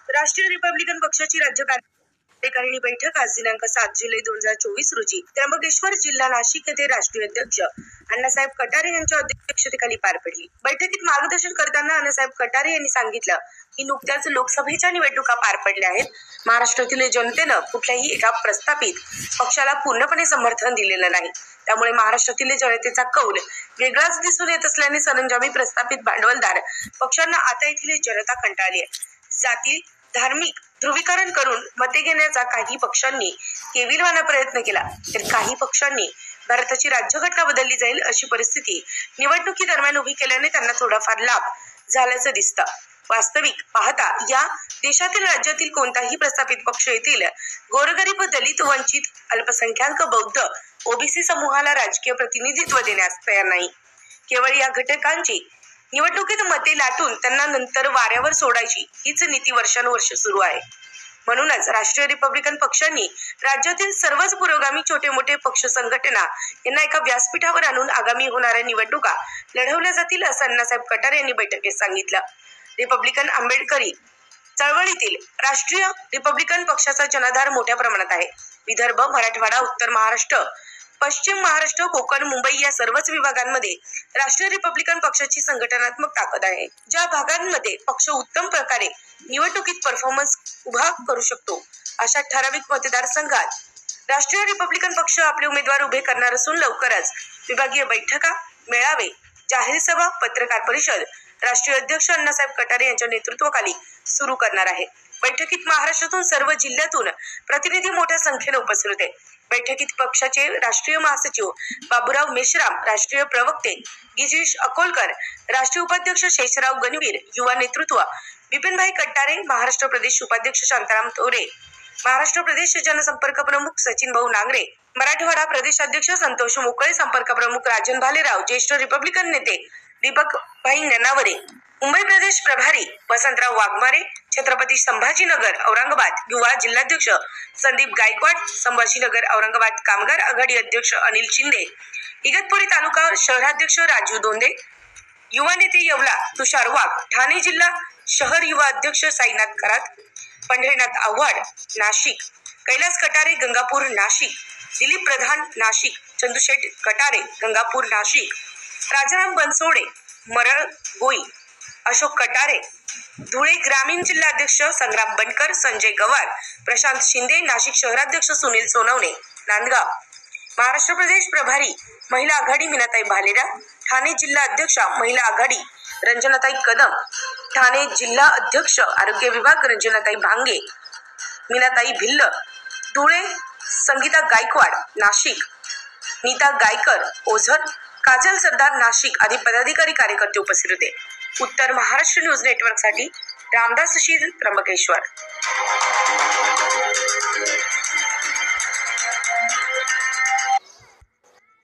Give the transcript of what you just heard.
राष्ट्रीय रिपब्लिकन पक्षाची राज्य कार्यकारिणी बैठक आज दिनांक 7 जुलै 2024 रोजी त्र्यंबकेश्वर जिल्हा नाशिक येथे राष्ट्रीय अध्यक्ष अण्णासाहेब कटारे यांच्या अध्यक्षतेखाली पार पडली। बैठकीत मार्गदर्शन करताना अण्णासाहेब कटारे यांनी सांगितलं की नुकत्याच लोकसभेच्या निवडणुका पार पडल्या आहेत। महाराष्ट्रातील जनतेनं कुठल्याही एका प्रस्थापित पक्षाला पूर्णपणे समर्थन दिलेलं नाही, त्यामुळे महाराष्ट्रातील जनतेचा कौल वेगळाच दिसून येत असल्याने सरंजामी प्रस्थापित भांडवलदार पक्षांना आता येथील जनता कंटाळली आहे। जाती धार्मिक ध्रुवीकरण करून मते घेण्याचा काही पक्षांनी केविलवाना प्रयत्न केला, तर काही पक्षांनी भारताची राज्यघटना बदलली जाईल अशी परिस्थिती निवडणुकीदरम्यान उभी केल्याने त्यांना थोडाफार लाभ झाल्याचं दिसतं। वास्तविक पाहता या देशातील राज्यातील कोणताही प्रस्थापित पक्ष येथील गोरगरीब दलित वंचित अल्पसंख्याक बौद्ध ओबीसी समूहाला राजकीय प्रतिनिधित्व देण्यास तयार नाही। केवळ या घटकांची निवडणुकीत मते लाटून त्यांना नंतर वाऱ्यावर सोडायची हीच नीती वर्षानुवर्ष सुरू आहे। म्हणूनच राष्ट्रीय रिपब्लिकन पक्षांनी राज्यातील सर्वच पुरोगामी छोटे मोठे पक्ष संघटना यांना एका व्यासपीठावर आणून आगामी होणाऱ्या निवडणुका लढवल्या जातील असं अण्णासाहेब कटारे यांनी बैठकीत सांगितलं। रिपब्लिकन आंबेडकरी चळवळीतील राष्ट्रीय रिपब्लिकन पक्षाचा जनाधार मोठ्या प्रमाणात आहे। विदर्भ, मराठवाडा, उत्तर महाराष्ट्र, पश्चिम महाराष्ट्र, कोकण, मुंबई या सर्वच विभागांमध्ये राष्ट्रीय रिपब्लिकन पक्षाची संघटनात्मक ताकद आहे। ज्या भागांमध्ये पक्ष उत्तम प्रकारे निवडणुकीत परफॉर्मन्स उभा करू शकतो अशा ठराविक मतदारसंघात राष्ट्रीय रिपब्लिकन पक्ष आपले उमेदवार उभे करणार असून लवकरच विभागीय बैठका, मेळावे, जाहीर सभा, पत्रकार परिषद राष्ट्रीय अध्यक्ष अण्णासाहेब कटारे यांच्या नेतृत्वाखाली सुरू करणार आहे। बैठकीत महाराष्ट्रातून सर्व जिल्ह्यातून प्रतिनिधी मोठ्या संख्येने उपस्थित होते। बैठकीत पक्षाचे राष्ट्रीय महासचिव बाबूराव मेश्राम, राष्ट्रीय प्रवक्ते गिरीश अकोलकर, राष्ट्रीय उपाध्यक्ष शेषराव गणवीर, युवा नेतृत्व बिपिनभाई कटारे, महाराष्ट्र प्रदेश उपाध्यक्ष शांताराम थोरे, महाराष्ट्र प्रदेश जनसंपर्क प्रमुख सचिन भाऊ नांगरे, मराठवाडा प्रदेशाध्यक्ष संतोष मोकळे, संपर्क प्रमुख राजन भालेराव, ज्येष्ठ रिपब्लिकन नेते दीपक भाई ननावरे, मुंबई प्रदेश प्रभारी वसंतराव वाघमारे, छत्रपती संभाजीनगर औरंगाबाद युवा जिल्हाध्यक्ष संदीप गायकवाड, संभाजीनगर औरंगाबाद कामगार आघाडी अध्यक्ष अनिल शिंदे, इगतपुरी तालुका शहराध्यक्ष राजू दोंदे, युवा नेते येवला तुषार वाघ, ठाणे जिल्हा शहर युवा अध्यक्ष साईनाथ करात, पंढरीनाथ आव्हाड नाशिक, कैलास कटारे गंगापूर नाशिक, दिलीप प्रधान नाशिक, चंदुशेठ कटारे गंगापूर नाशिक, राजाराम बनसोडे मरळ गोई, अशोक कटारे धुळे ग्रामीण जिल्हाध्यक्ष संग्राम बनकर, संजय गवार, प्रशांत शिंदे, नाशिक शहराध्यक्ष सुनील सोनवणे, नांदगाव, महाराष्ट्र प्रदेश प्रभारी महिला आघाडी मीनाताई भालेरा, ठाणे जिल्हा अध्यक्षा महिला आघाडी रंजनाताई कदम, ठाणे जिल्हा अध्यक्ष आरोग्य विभाग रंजनाताई भांगे, मीनाताई भिल्ल, धुळे संगीता गायकवाड, नाशिक नीता गायकर, ओझर, काजल सरदार नाशिक आदी पदाधिकारी कार्यकर्ते उपस्थित होते। उत्तर महाराष्ट्र न्यूज नेटवर्क साठी रामदास शील, त्र्यंबकेश्वर।